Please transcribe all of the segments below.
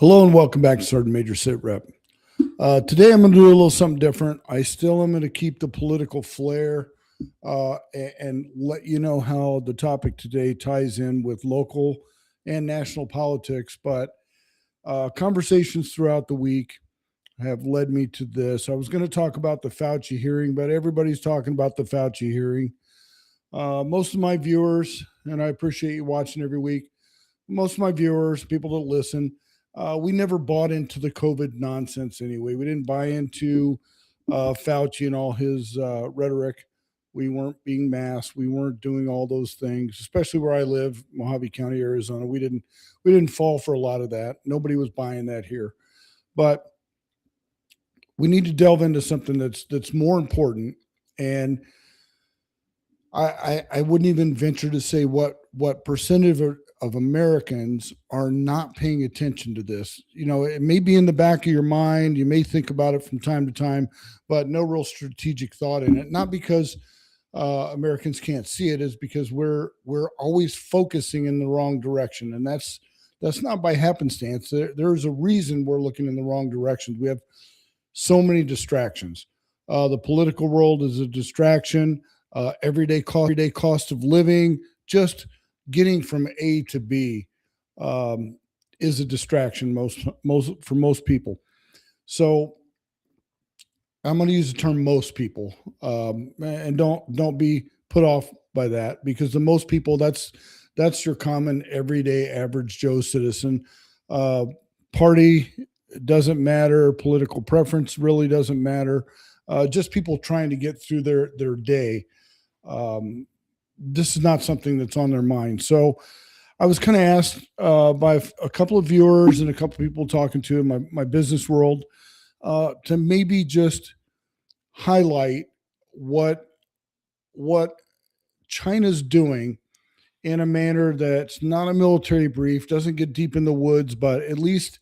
Hello and welcome back to Sergeant Major Sit Rep. Today I'm going to do a little something different. I still am going to keep the political flair and let you know how the topic today ties in with local and national politics. But conversations throughout the week have led me to this. I was going to talk about the Fauci hearing, but everybody's talking about the Fauci hearing. Most of my viewers, and I appreciate you watching every week, most of my viewers, people that listen, we never bought into the COVID nonsense anyway. We didn't buy into Fauci and all his rhetoric. We weren't being masked. We weren't doing all those things, especially where I live, Mojave County, Arizona. We didn't fall for a lot of that. Nobody was buying that here. But we need to delve into something that's more important. And I wouldn't even venture to say what percentage of Americans are not paying attention to this. You know, it may be in the back of your mind. You may think about it from time to time, but no real strategic thought in it. Not because Americans can't see it, is because we're always focusing in the wrong direction, and that's not by happenstance. There's a reason we're looking in the wrong direction. We have so many distractions. The political world is a distraction. Everyday cost of living, just getting from A to B, is a distraction for most people. So I'm going to use the term most people, and don't be put off by that, because the most people, that's your common everyday average Joe citizen. Party doesn't matter. Political preference really doesn't matter. Just people trying to get through their day. This is not something that's on their mind. So I was kind of asked by a couple of viewers and a couple of people talking to in my business world to maybe just highlight what China's doing in a manner that's not a military brief, doesn't get deep in the woods, but at least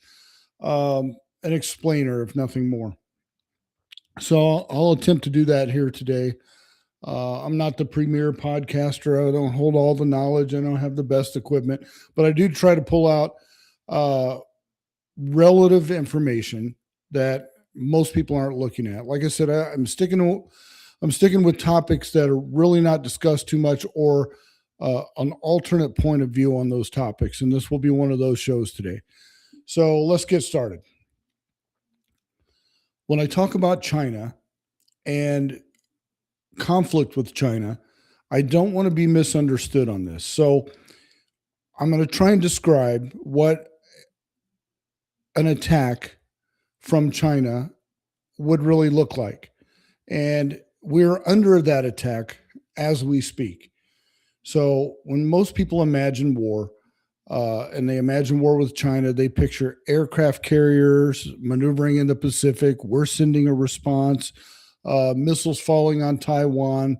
an explainer, if nothing more. So I'll attempt to do that here today. I'm not the premier podcaster. I don't hold all the knowledge. I don't have the best equipment, but I do try to pull out relative information that most people aren't looking at. Like I said, I'm sticking with topics that are really not discussed too much, or an alternate point of view on those topics. And this will be one of those shows today. So let's get started. When I talk about China and conflict with China, I don't want to be misunderstood on this. So I'm going to try and describe what an attack from China would really look like. And we're under that attack as we speak. So when most people imagine war, and they imagine war with China, they picture aircraft carriers maneuvering in the Pacific. We're sending a response. Missiles falling on Taiwan,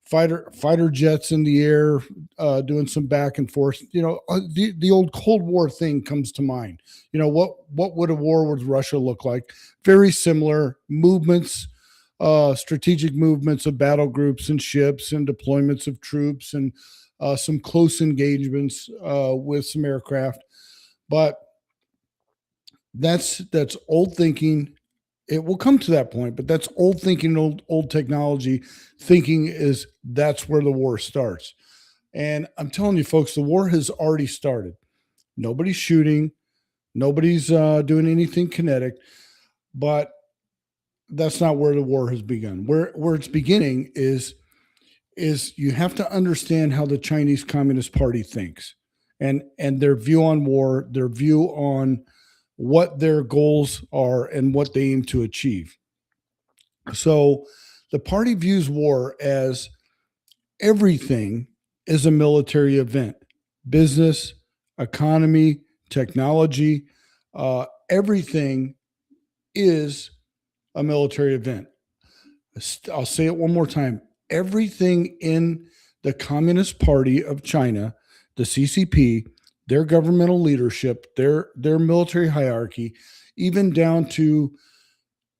fighter jets in the air, doing some back and forth. You know, the old Cold War thing comes to mind. You know, what would a war with Russia look like? Very similar movements, strategic movements of battle groups and ships and deployments of troops, and some close engagements with some aircraft. But that's old thinking. It will come to that point, but that's old thinking, old technology thinking. Is that's where the war starts. And I'm telling you, folks, the war has already started. Nobody's shooting. Nobody's doing anything kinetic, but that's not where the war has begun. Where it's beginning is you have to understand how the Chinese Communist Party thinks, and their view on war, their view on what their goals are and what they aim to achieve. So the party views war as everything is a military event: business, economy, technology, everything is a military event. I'll say it one more time. Everything in the Communist Party of China, the CCP, their governmental leadership, their military hierarchy, even down to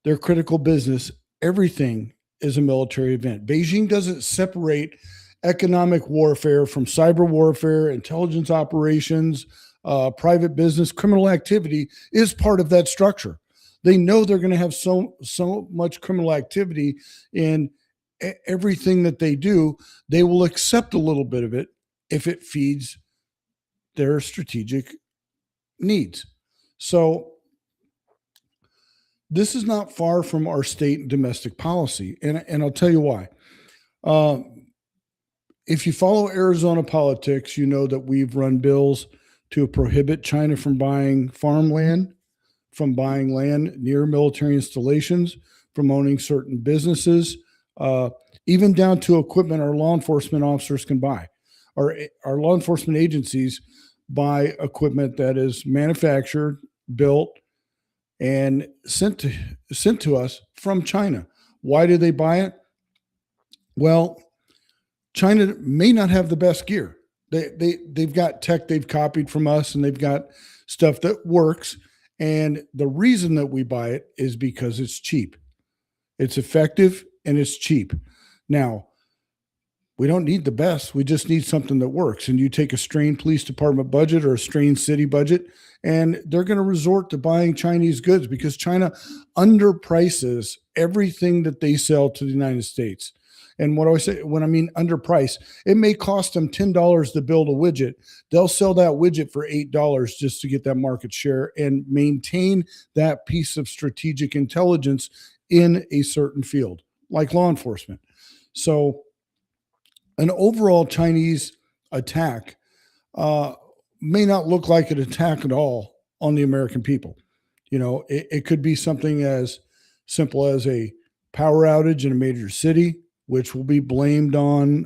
their critical business, everything is a military event. Beijing doesn't separate economic warfare from cyber warfare, intelligence operations, private business, criminal activity is part of that structure. They know they're going to have so much criminal activity in everything that they do. They will accept a little bit of it if it feeds their strategic needs. So this is not far from our state and domestic policy, and I'll tell you why. If you follow Arizona politics, you know that we've run bills to prohibit China from buying farmland, from buying land near military installations, from owning certain businesses, even down to equipment our law enforcement officers can buy. Our law enforcement agencies buy equipment that is manufactured, built, and sent to us from China. Why do they buy it? Well, China may not have the best gear. They've got tech they've copied from us, and they've got stuff that works. And the reason that we buy it is because it's cheap. It's effective and it's cheap. Now, we don't need the best. We just need something that works. And you take a strained police department budget or a strained city budget, and they're going to resort to buying Chinese goods because China underprices everything that they sell to the United States. And what do I say when I mean underprice? It may cost them $10 to build a widget. They'll sell that widget for $8 just to get that market share and maintain that piece of strategic intelligence in a certain field, like law enforcement. So an overall Chinese attack may not look like an attack at all on the American people. It could be something as simple as a power outage in a major city, which will be blamed on,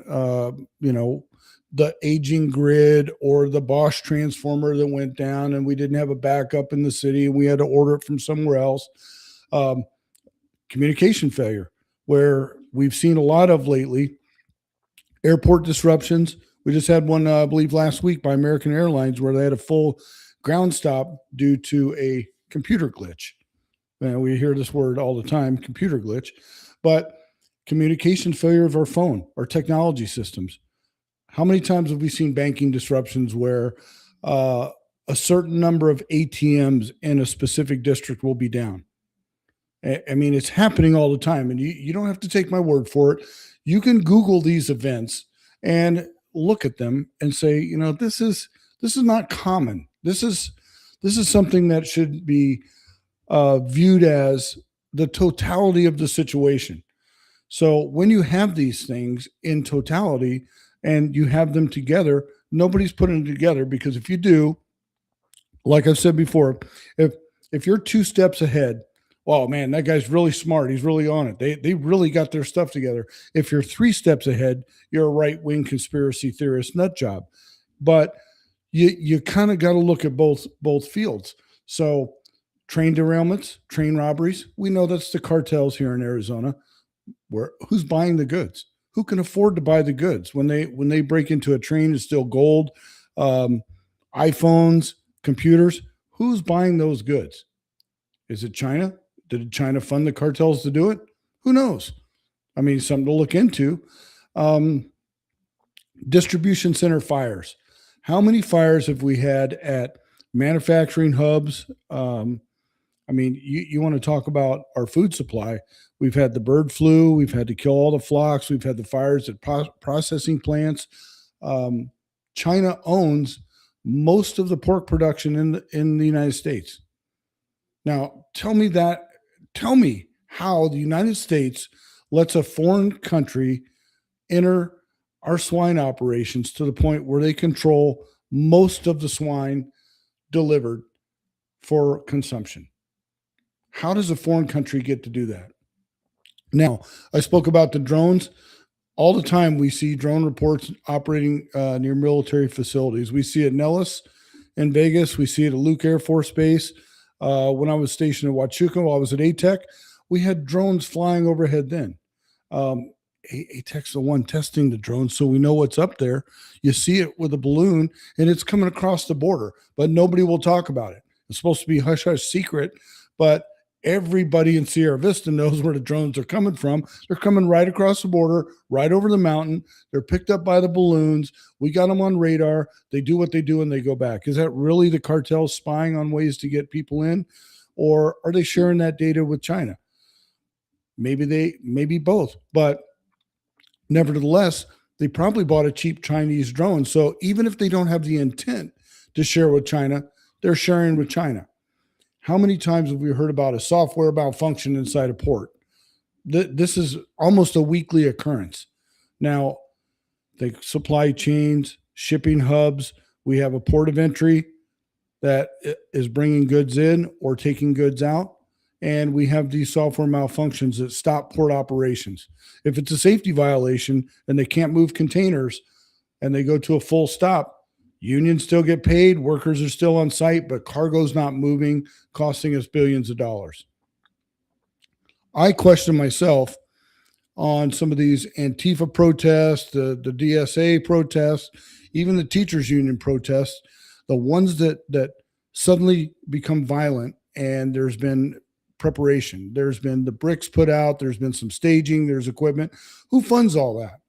the aging grid or the Bosch transformer that went down and we didn't have a backup in the city and we had to order it from somewhere else. Communication failure, where we've seen a lot of lately. Airport disruptions. We just had one, I believe, last week by American Airlines where they had a full ground stop due to a computer glitch. And we hear this word all the time, computer glitch. But communication failure of our phone, our technology systems. How many times have we seen banking disruptions where a certain number of ATMs in a specific district will be down? I mean, it's happening all the time, and you don't have to take my word for it. You can Google these events and look at them and say, this is not common. This is something that should be viewed as the totality of the situation. So when you have these things in totality and you have them together, nobody's putting them together, because if you do, like I've said before, if you're 2 steps ahead, oh man, that guy's really smart. He's really on it. They really got their stuff together. If you're 3 steps ahead, you're a right-wing conspiracy theorist nut job. But you kind of got to look at both fields. So train derailments, train robberies, we know that's the cartels here in Arizona. Who's buying the goods? Who can afford to buy the goods when they break into a train and steal gold, iPhones, computers? Who's buying those goods? Is it China? Did China fund the cartels to do it? Who knows? I mean, something to look into. Distribution center fires. How many fires have we had at manufacturing hubs? You want to talk about our food supply. We've had the bird flu. We've had to kill all the flocks. We've had the fires at processing plants. China owns most of the pork production in the United States. Now, tell me how the United States lets a foreign country enter our swine operations to the point where they control most of the swine delivered for consumption. How does a foreign country get to do that? Now, I spoke about the drones. All the time we see drone reports operating near military facilities. We see it at Nellis in Vegas. We see it at Luke Air Force Base. When I was stationed at Huachuca, while I was at ATEC, we had drones flying overhead then. ATEC's the one testing the drones, so we know what's up there. You see it with a balloon, and it's coming across the border, but nobody will talk about it. It's supposed to be hush-hush secret, but Everybody in Sierra Vista knows where the drones are coming from. They're coming right across the border, right over the mountain. They're picked up by the balloons. We got them on radar. They do what they do and they go back. Is that really the cartel spying on ways to get people in? Or are they sharing that data with China? Maybe both. But nevertheless, they probably bought a cheap Chinese drone. So even if they don't have the intent to share with China, they're sharing with China. How many times have we heard about a software malfunction inside a port? This is almost a weekly occurrence. Now, the supply chains, shipping hubs, we have a port of entry that is bringing goods in or taking goods out. And we have these software malfunctions that stop port operations. If it's a safety violation and they can't move containers and they go to a full stop, unions still get paid, workers are still on site, but cargo's not moving, costing us billions of dollars. I question myself on some of these Antifa protests, the DSA protests, even the teachers union protests, the ones that suddenly become violent, and there's been preparation. There's been the bricks put out, there's been some staging, there's equipment. Who funds all that?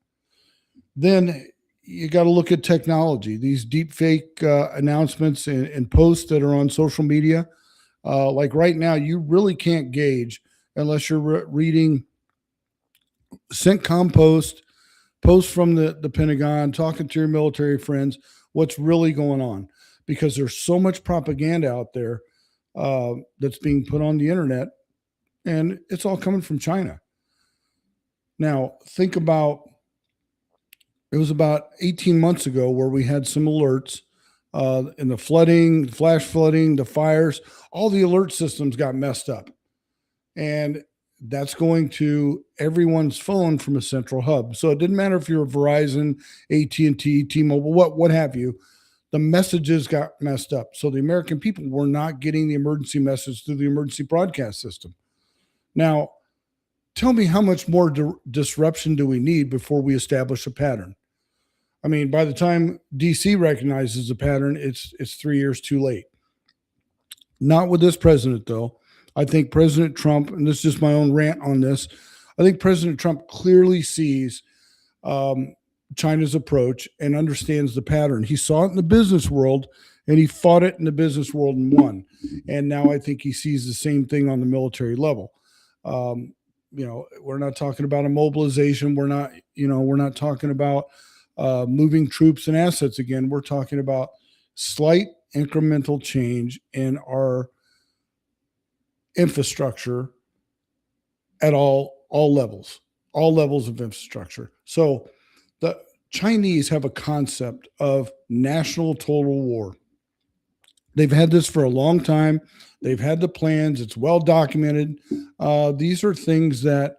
Then you got to look at technology, these deep fake announcements and posts that are on social media. Like right now, you really can't gauge unless you're reading CENTCOM posts from the Pentagon, talking to your military friends, what's really going on, because there's so much propaganda out there that's being put on the internet, and it's all coming from China. Now, think about, it was about 18 months ago where we had some alerts in the flooding, flash flooding, the fires, all the alert systems got messed up. And that's going to everyone's phone from a central hub. So it didn't matter if you're Verizon, AT&T, T-Mobile, what have you. The messages got messed up. So the American people were not getting the emergency message through the emergency broadcast system. Now, tell me how much more disruption do we need before we establish a pattern? I mean, by the time DC recognizes a pattern, it's 3 years too late. Not with this president, though. I think President Trump, and this is just my own rant on this, I think President Trump clearly sees China's approach and understands the pattern. He saw it in the business world, and he fought it in the business world and won. And now I think he sees the same thing on the military level. We're not talking about a mobilization. We're not talking about moving troops and assets again. We're talking about slight incremental change in our infrastructure at all levels of infrastructure. So the Chinese have a concept of national total war. They've had this for a long time. They've had the plans. It's well documented. These are things that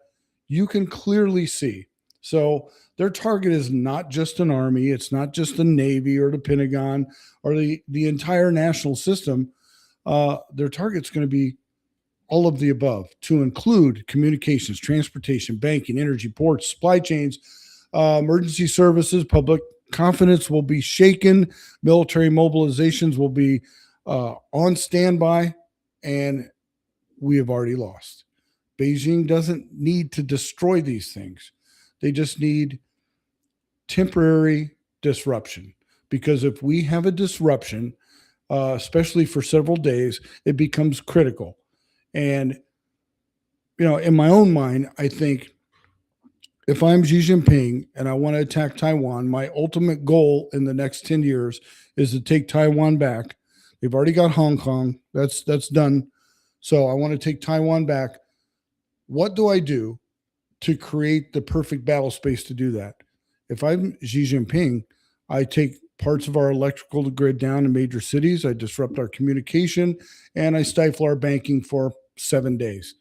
you can clearly see. So their target is not just an army. It's not just the Navy or the Pentagon or the entire national system. Their target's going to be all of the above, to include communications, transportation, banking, energy, ports, supply chains, emergency services. Public confidence will be shaken. Military mobilizations will be on standby, and we have already lost. Beijing doesn't need to destroy these things. They just need temporary disruption, because if we have a disruption, especially for several days, it becomes critical. And, in my own mind, I think if I'm Xi Jinping and I want to attack Taiwan, my ultimate goal in the next 10 years is to take Taiwan back. They've already got Hong Kong. That's done. So I want to take Taiwan back. What do I do to create the perfect battle space to do that? If I'm Xi Jinping, I take parts of our electrical grid down in major cities. I disrupt our communication, and I stifle our banking for 7 days.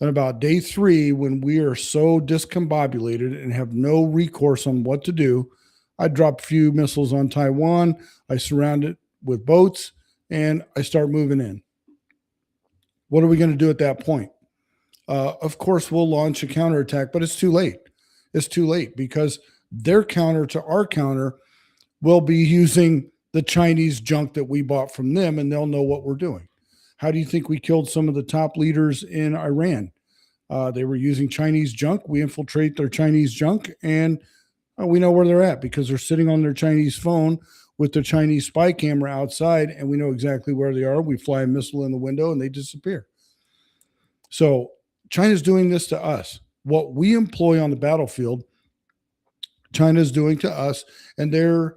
And about day 3, when we are so discombobulated and have no recourse on what to do, I drop a few missiles on Taiwan. I surround it with boats, and I start moving in. What are we going to do at that point? Of course, we'll launch a counterattack, but it's too late. It's too late, because their counter to our counter will be using the Chinese junk that we bought from them, and they'll know what we're doing. How do you think we killed some of the top leaders in Iran? They were using Chinese junk. We infiltrate their Chinese junk, and we know where they're at because they're sitting on their Chinese phone with their Chinese spy camera outside, and we know exactly where they are. We fly a missile in the window, and they disappear. So China's doing this to us. What we employ on the battlefield, China's doing to us, and they're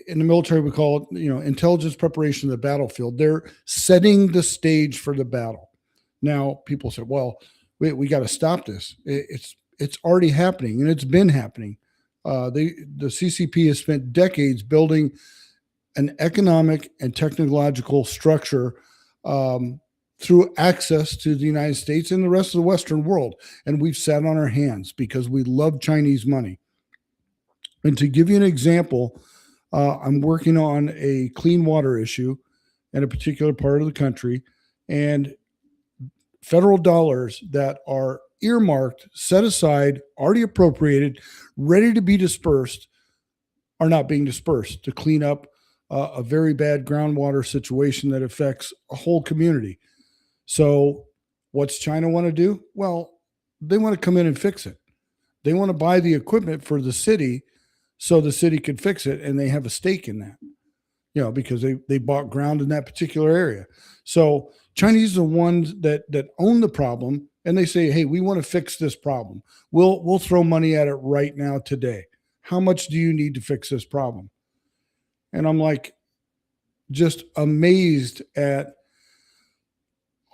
in the military we call it, intelligence preparation of the battlefield. They're setting the stage for the battle. Now, people said, "Well, we got to stop this." It's already happening, and it's been happening. The CCP has spent decades building an economic and technological structure through access to the United States and the rest of the Western world. And we've sat on our hands because we love Chinese money. And to give you an example, I'm working on a clean water issue in a particular part of the country, and federal dollars that are earmarked, set aside, already appropriated, ready to be dispersed, are not being dispersed to clean up a very bad groundwater situation that affects a whole community. So, what's China want to do? Well, they want to come in and fix it. They want to buy the equipment for the city so the city could fix it, and they have a stake in that, because they bought ground in that particular area. So Chinese are the ones that own the problem, and they say, "Hey, we want to fix this problem. We'll throw money at it right now today. How much do you need to fix this problem?" And I'm like, just amazed at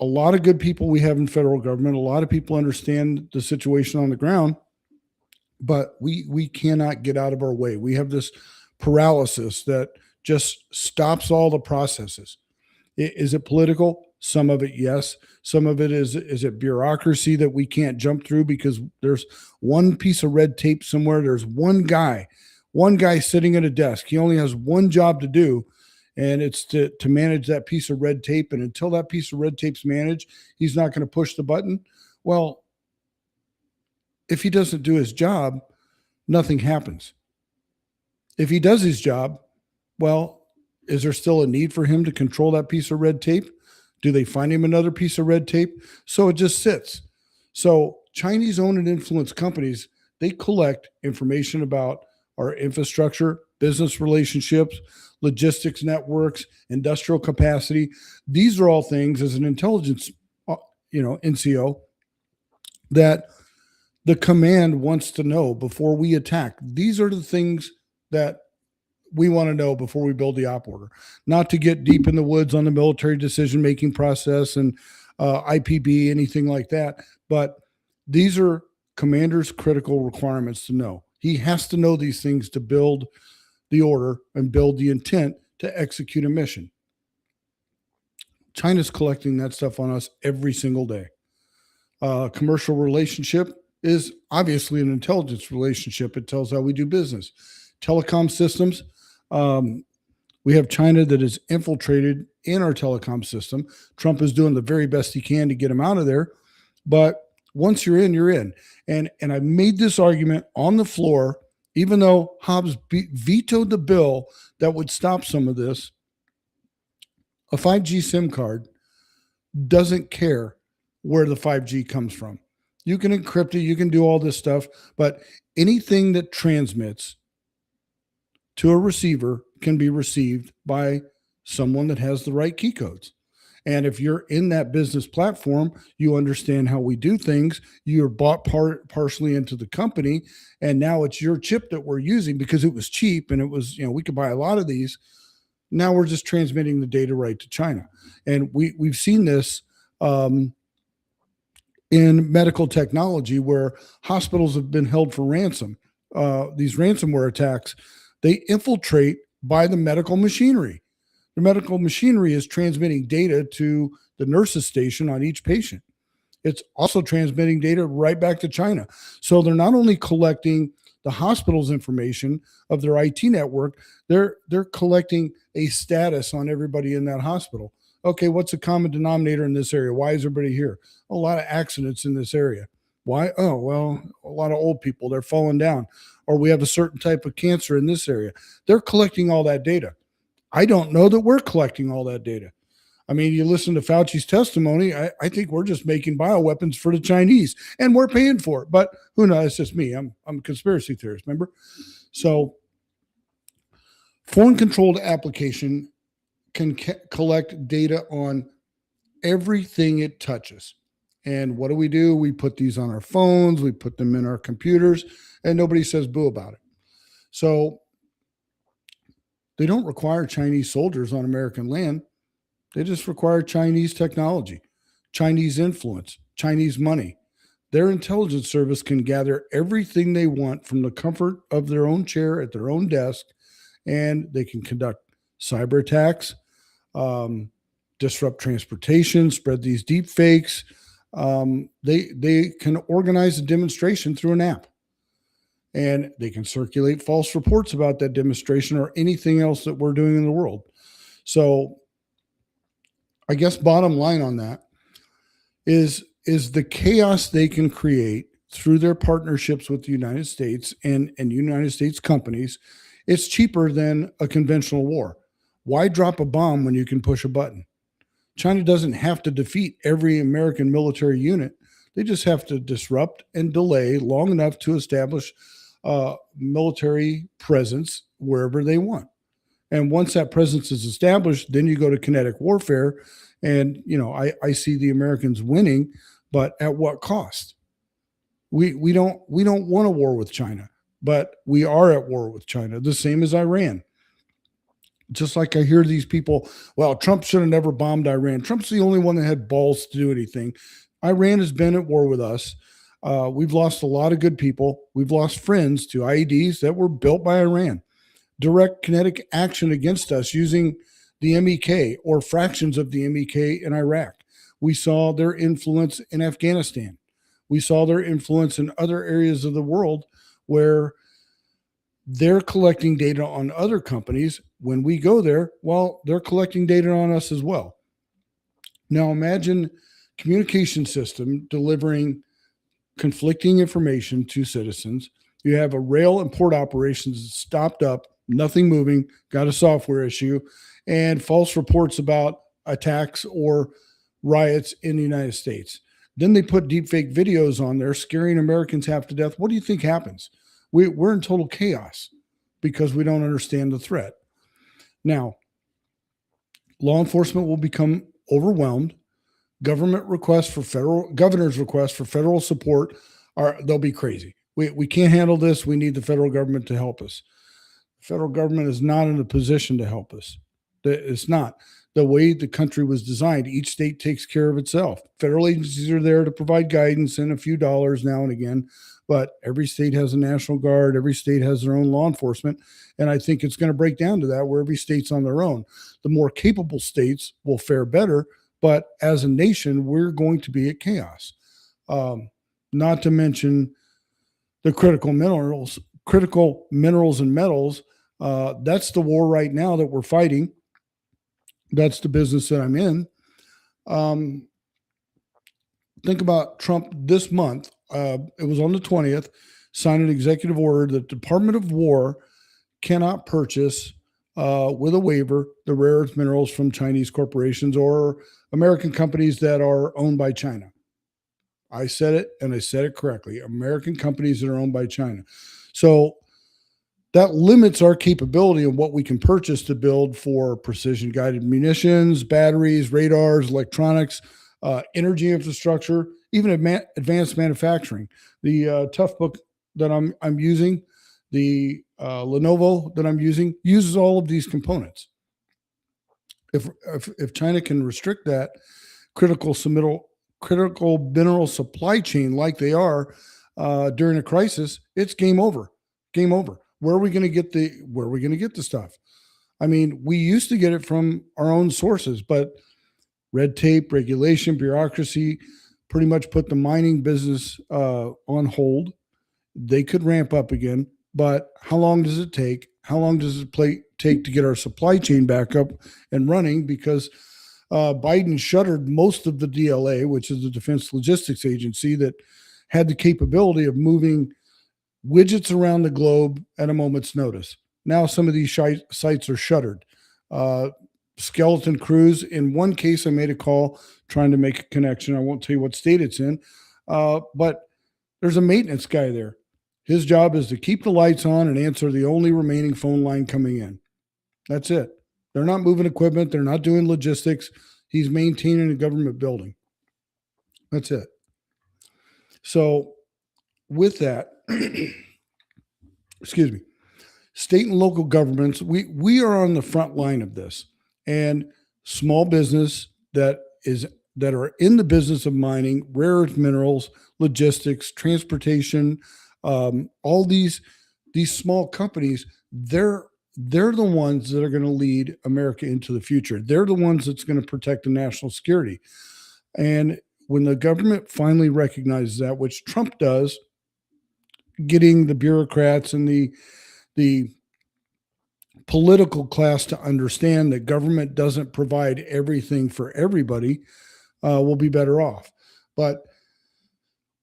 a lot of good people we have in federal government. A lot of people understand the situation on the ground, but we cannot get out of our way. We have this paralysis that just stops all the processes. Is it political? Some of it, yes. Some of it is it bureaucracy that we can't jump through because there's one piece of red tape somewhere. There's one guy sitting at a desk. He only has one job to do, and it's to manage that piece of red tape. And until that piece of red tape's managed, he's not going to push the button. Well, if he doesn't do his job, nothing happens. If he does his job, well, is there still a need for him to control that piece of red tape? Do they find him another piece of red tape? So it just sits. So Chinese owned and influenced companies, they collect information about our infrastructure, business relationships, logistics networks, industrial capacity. These are all things as an intelligence, NCO, that the command wants to know before we attack. These are the things that we want to know before we build the op order. Not to get deep in the woods on the military decision-making process and IPB, anything like that, but these are commander's critical requirements to know. He has to know these things to build the order and build the intent to execute a mission. China's collecting that stuff on us every single day. Commercial relationship is obviously an intelligence relationship. It tells how we do business. Telecom systems, we have China that is infiltrated in our telecom system. Trump is doing the very best he can to get him out of there. But once you're in, you're in. And I made this argument on the floor, even though Hobbs vetoed the bill that would stop some of this. A 5G SIM card doesn't care where the 5G comes from. You can encrypt it, you can do all this stuff, but anything that transmits to a receiver can be received by someone that has the right key codes. And if you're in that business platform, you understand how we do things. You're bought partially into the company, and now it's your chip that we're using because it was cheap and it was, we could buy a lot of these. Now we're just transmitting the data right to China. And we've seen this in medical technology where hospitals have been held for ransom. These ransomware attacks, they infiltrate by the medical machinery. The medical machinery is transmitting data to the nurse's station on each patient. It's also transmitting data right back to China. So they're not only collecting the hospital's information of their IT network, they're collecting a status on everybody in that hospital. Okay, what's the common denominator in this area? Why is everybody here? A lot of accidents in this area. Why? Oh, well, a lot of old people, they're falling down. Or we have a certain type of cancer in this area. They're collecting all that data. I don't know that we're collecting all that data. I mean, you listen to Fauci's testimony. I think we're just making bioweapons for the Chinese, and we're paying for it. But who knows? It's just me. I'm a conspiracy theorist. Remember? So, foreign controlled application can collect data on everything it touches. And what do? We put these on our phones, we put them in our computers, and nobody says boo about it. So they don't require Chinese soldiers on American land. They just require Chinese technology, Chinese influence, Chinese money. Their intelligence service can gather everything they want from the comfort of their own chair at their own desk, and they can conduct cyber attacks, disrupt transportation, spread these deep fakes. They can organize a demonstration through an app, and they can circulate false reports about that demonstration or anything else that we're doing in the world. So I guess bottom line on that is the chaos they can create through their partnerships with the United States and United States companies. It's cheaper than a conventional war. Why drop a bomb when you can push a button? China doesn't have to defeat every American military unit. They just have to disrupt and delay long enough to establish military presence wherever they want. And once that presence is established, then you go to kinetic warfare. And, I see the Americans winning, but at what cost? We don't want a war with China, but we are at war with China, the same as Iran. Just like I hear these people, well, Trump should have never bombed Iran. Trump's the only one that had balls to do anything. Iran has been at war with us. We've lost a lot of good people. We've lost friends to IEDs that were built by Iran. Direct kinetic action against us using the MEK or fractions of the MEK in Iraq. We saw their influence in Afghanistan. We saw their influence in other areas of the world where they're collecting data on other companies. When we go there, well, they're collecting data on us as well. Now imagine communication system delivering conflicting information to citizens. You have a rail and port operations stopped up, nothing moving, got a software issue, and false reports about attacks or riots in the United States. Then they put deepfake videos on there, scaring Americans half to death. What do you think happens? We're in total chaos because we don't understand the threat. Now, law enforcement will become overwhelmed. Governor's requests for federal support they'll be crazy. We can't handle this. We need the federal government to help us. The federal government is not in a position to help us. It's not. The way the country was designed, each state takes care of itself. Federal agencies are there to provide guidance and a few dollars now and again, but every state has a National Guard. Every state has their own law enforcement. And I think it's going to break down to that where every state's on their own. The more capable states will fare better, but as a nation, we're going to be at chaos. Not to mention the critical minerals and metals. That's the war right now that we're fighting. That's the business that I'm in. Think about Trump this month. It was on the 20th, signed an executive order that the Department of War cannot purchase with a waiver the rare earth minerals from Chinese corporations or American companies that are owned by China. I said it, and I said it correctly. American companies that are owned by China. So that limits our capability of what we can purchase to build for precision guided munitions, batteries, radars, electronics, energy infrastructure, even advanced manufacturing. The tough book that I'm using, the Lenovo that I'm using, uses all of these components. If China can restrict that critical mineral supply chain like they are during a crisis, it's game over. Game over. Where are we going to get the stuff? I mean, we used to get it from our own sources, but red tape, regulation, bureaucracy pretty much put the mining business on hold. They could ramp up again, but how long does it take? How long does it take to get our supply chain back up and running? Because Biden shuttered most of the DLA, which is the Defense Logistics Agency that had the capability of moving widgets around the globe at a moment's notice. Now some of these sites are shuttered. skeleton crews. In one case, I made a call trying to make a connection. I won't tell you what state it's in, but there's a maintenance guy there. His job is to keep the lights on and answer the only remaining phone line coming in. That's it. They're not moving equipment. They're not doing logistics. He's maintaining a government building. That's it. So, with that, excuse me, state and local governments, we are on the front line of this, and small business that are in the business of mining, rare earth minerals, logistics, transportation, all these small companies, they're the ones that are going to lead America into the future. They're the ones that's going to protect the national security. And when the government finally recognizes that, which Trump does, getting the bureaucrats and the political class to understand that government doesn't provide everything for everybody, we'll be better off. But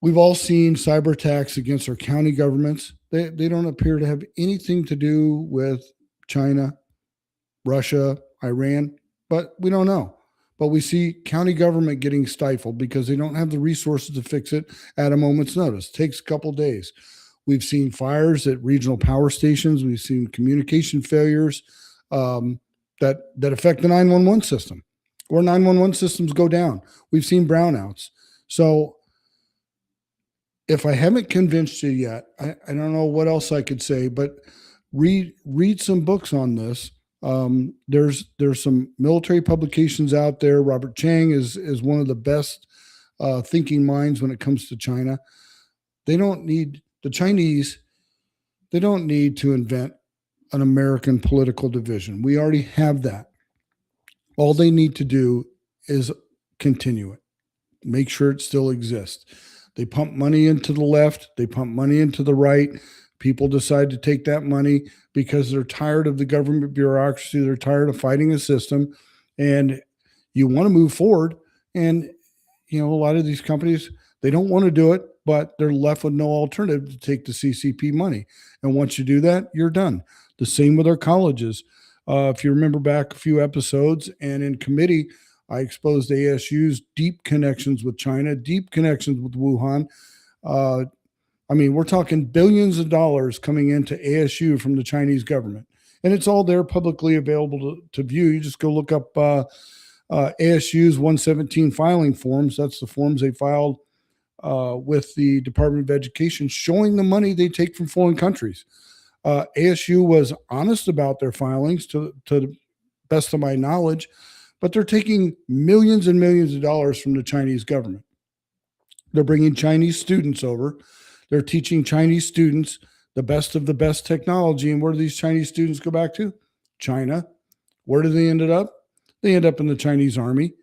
we've all seen cyber attacks against our county governments. They don't appear to have anything to do with China, Russia, Iran, but we don't know. But we see county government getting stifled because they don't have the resources to fix it at a moment's notice. It takes a couple days. We've seen fires at regional power stations. We've seen communication failures that affect the 911 system, or 911 systems go down. We've seen brownouts. So if I haven't convinced you yet, I don't know what else I could say, but read some books on this. There's some military publications out there. Robert Chang is one of the best thinking minds when it comes to China. The Chinese don't need to invent an American political division. We already have that. All they need to do is continue it, make sure it still exists. They pump money into the left, they pump money into the right. People decide to take that money because they're tired of the government bureaucracy. They're tired of fighting a system, and you want to move forward. And, a lot of these companies, they don't want to do it, but they're left with no alternative to take the CCP money. And once you do that, you're done. The same with our colleges. If you remember back a few episodes, and in committee, I exposed ASU's deep connections with China, deep connections with Wuhan. We're talking billions of dollars coming into ASU from the Chinese government. And it's all there publicly available to view. You just go look up ASU's 117 filing forms. That's the forms they filed with the Department of Education, showing the money they take from foreign countries. ASU was honest about their filings to the best of my knowledge, but they're taking millions and millions of dollars from the Chinese government. They're bringing Chinese students over. They're teaching Chinese students the best of the best technology. And where do these Chinese students go back to? China. Where do they end up? They end up in the Chinese army,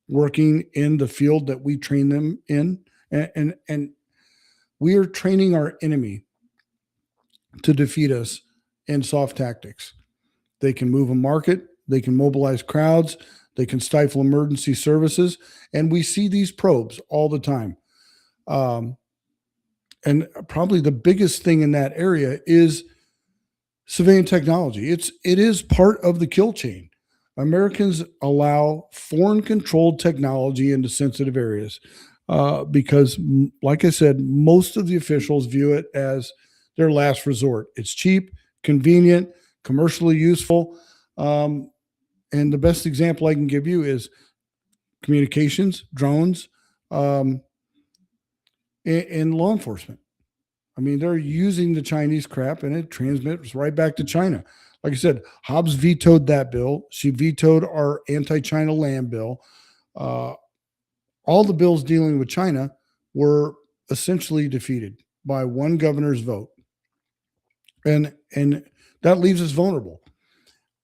working in the field that we train them in. And we are training our enemy to defeat us in soft tactics. They can move a market. They can mobilize crowds. They can stifle emergency services. And we see these probes all the time. And probably the biggest thing in that area is civilian technology. It is part of the kill chain. Americans allow foreign controlled technology into sensitive areas because, like I said, most of the officials view it as their last resort. It's cheap, convenient, commercially useful. And the best example I can give you is communications, drones, and law enforcement. They're using the Chinese crap, and it transmits right back to China. Like I said, Hobbs vetoed that bill. She vetoed our anti-China land bill. All the bills dealing with China were essentially defeated by one governor's vote. And that leaves us vulnerable.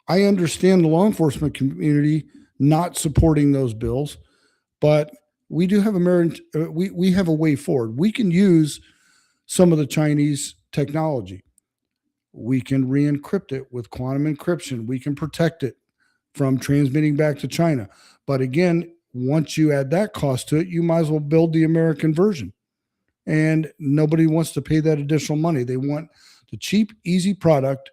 I understand the law enforcement community not supporting those bills, but we do have we have a way forward. We can use some of the Chinese technology. We can re-encrypt it with quantum encryption. We can protect it from transmitting back to China. But again, once you add that cost to it, you might as well build the American version. And nobody wants to pay that additional money. They want the cheap, easy product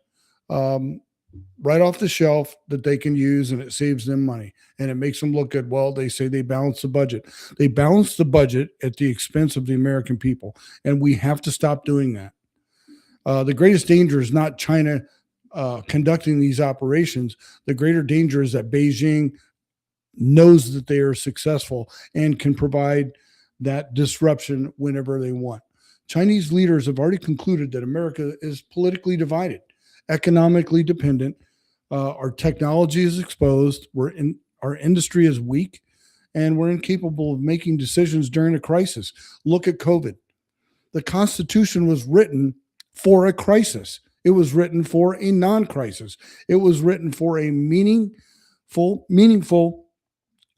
right off the shelf that they can use, and it saves them money and it makes them look good. Well, they say they balance the budget. They balance the budget at the expense of the American people, and we have to stop doing that. The greatest danger is not China conducting these operations. The greater danger is that Beijing knows that they are successful and can provide that disruption whenever they want. Chinese leaders have already concluded that America is politically divided, economically dependent. Our technology is exposed. Our industry is weak, and we're incapable of making decisions during a crisis. Look at COVID. The Constitution was written for a crisis. It was written for a non-crisis. It was written for a meaningful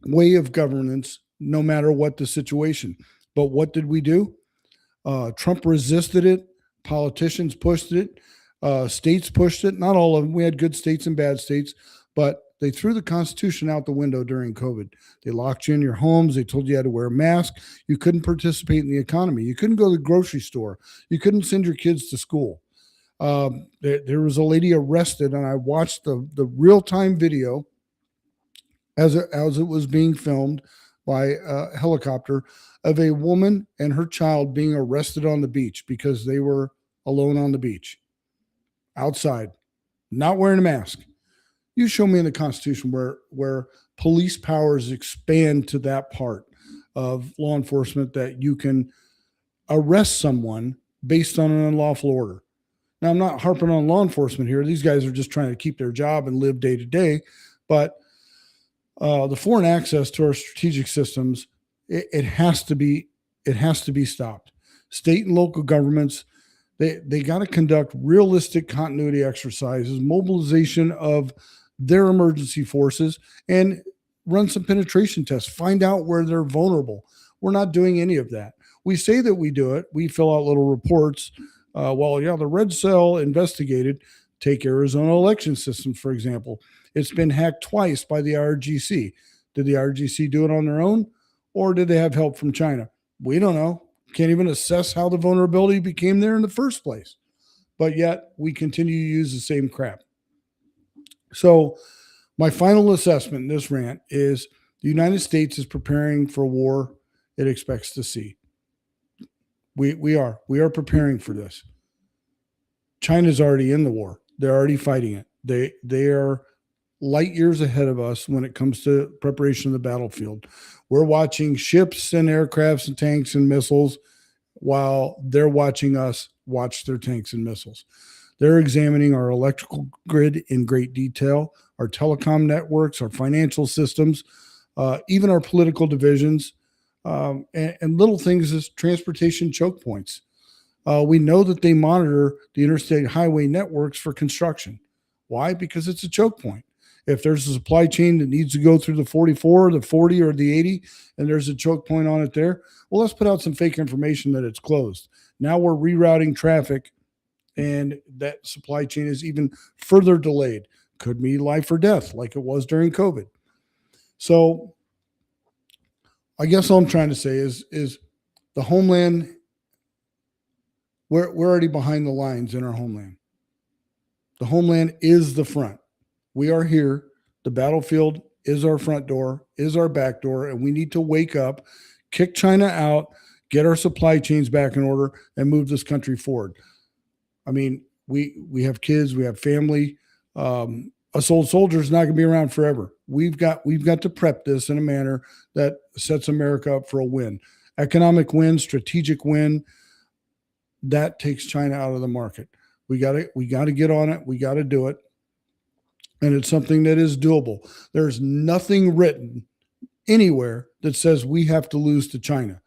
way of governance, no matter what the situation. But what did we do? Trump resisted it. Politicians pushed it. States pushed it. Not all of them. We had good states and bad states, but they threw the Constitution out the window during COVID. They locked you in your homes. They told you had to wear a mask. You couldn't participate in the economy. You couldn't go to the grocery store. You couldn't send your kids to school. There was a lady arrested, and I watched the real time video as it was being filmed by a helicopter of a woman and her child being arrested on the beach because they were alone on the beach, outside, not wearing a mask. You show me in the Constitution where police powers expand to that part of law enforcement that you can arrest someone based on an unlawful order. Now, I'm not harping on law enforcement here. These guys are just trying to keep their job and live day to day. But the foreign access to our strategic systems, it has to be stopped. State and local governments, they got to conduct realistic continuity exercises, mobilization of their emergency forces, and run some penetration tests. Find out where they're vulnerable. We're not doing any of that. We say that we do it. We fill out little reports. The red cell investigated. Take Arizona election systems, for example. It's been hacked twice by the IRGC. Did the IRGC do it on their own, or did they have help from China? We don't know. Can't even assess how the vulnerability became there in the first place. But yet, we continue to use the same crap. So, my final assessment in this rant is the United States is preparing for a war it expects to see. We are preparing for this. China's already in the war. They're already fighting it. They are light years ahead of us when it comes to preparation of the battlefield. We're watching ships and aircrafts and tanks and missiles while they're watching us watch their tanks and missiles. They're examining our electrical grid in great detail, our telecom networks, our financial systems, even our political divisions, and little things as transportation choke points. We know that they monitor the interstate highway networks for construction. Why? Because it's a choke point. If there's a supply chain that needs to go through the 44, the 40, or the 80, and there's a choke point on it there, well, let's put out some fake information that it's closed. Now we're rerouting traffic, and that supply chain is even further delayed. Could be life or death, like it was during COVID. So I guess all I'm trying to say is the homeland, we're already behind the lines in our homeland. The homeland is the front. We are here. The battlefield is our front door, is our back door, and we need to wake up, kick China out, get our supply chains back in order, and move this country forward. I mean, we have kids, we have family. Us old soldiers not going to be around forever. We've got to prep this in a manner that sets America up for a win, economic win, strategic win. That takes China out of the market. We got to get on it. We got to do it. And it's something that is doable. There's nothing written anywhere that says we have to lose to China.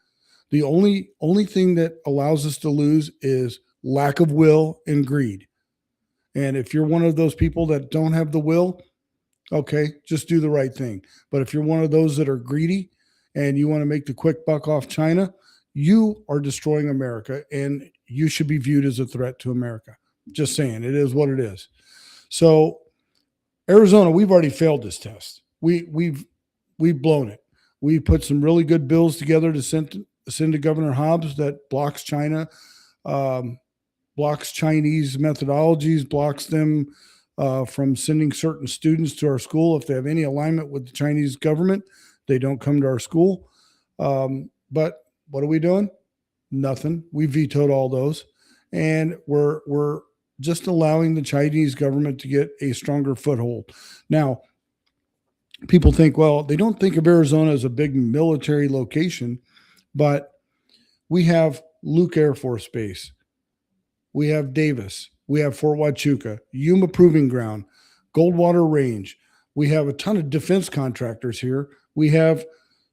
The only thing that allows us to lose is lack of will and greed. And if you're one of those people that don't have the will, okay, just do the right thing. But if you're one of those that are greedy and you want to make the quick buck off China, you are destroying America, and you should be viewed as a threat to America. Just saying, it is what it is. So Arizona, we've already failed this test. We've blown it. We put some really good bills together to send to Governor Hobbs that blocks China, blocks Chinese methodologies, blocks them from sending certain students to our school. If they have any alignment with the Chinese government, they don't come to our school. But what are we doing? Nothing. We vetoed all those, and we're just allowing the Chinese government to get a stronger foothold. Now, people think, well, they don't think of Arizona as a big military location, but we have Luke Air Force Base, we have Davis, we have Fort Huachuca, Yuma Proving Ground, Goldwater Range. We have a ton of defense contractors here. We have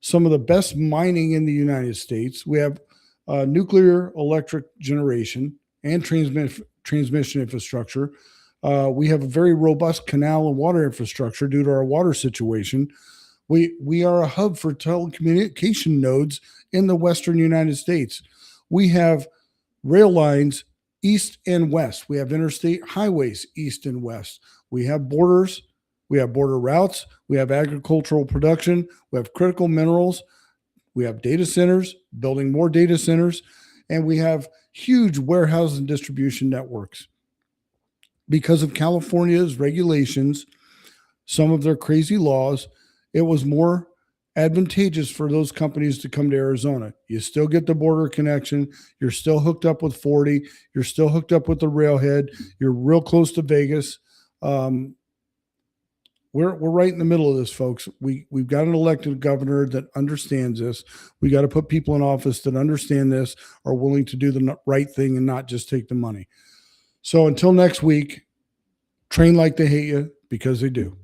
some of the best mining in the United States. We have nuclear electric generation and transmission infrastructure. We have a very robust canal and water infrastructure due to our water situation. We are a hub for telecommunication nodes in the Western United States. We have rail lines east and west. We have interstate highways east and west. We have borders. We have border routes. We have agricultural production. We have critical minerals. We have data centers, building more data centers, and we have huge warehouse and distribution networks. Because of California's regulations, some of their crazy laws, it was more advantageous for those companies to come to Arizona. You still get the border connection. You're still hooked up with 40. You're still hooked up with the railhead. You're real close to Vegas. We're right in the middle of this, folks. We've got an elected governor that understands this. We got to put people in office that understand this, are willing to do the right thing and not just take the money. So until next week, train like they hate you, because they do.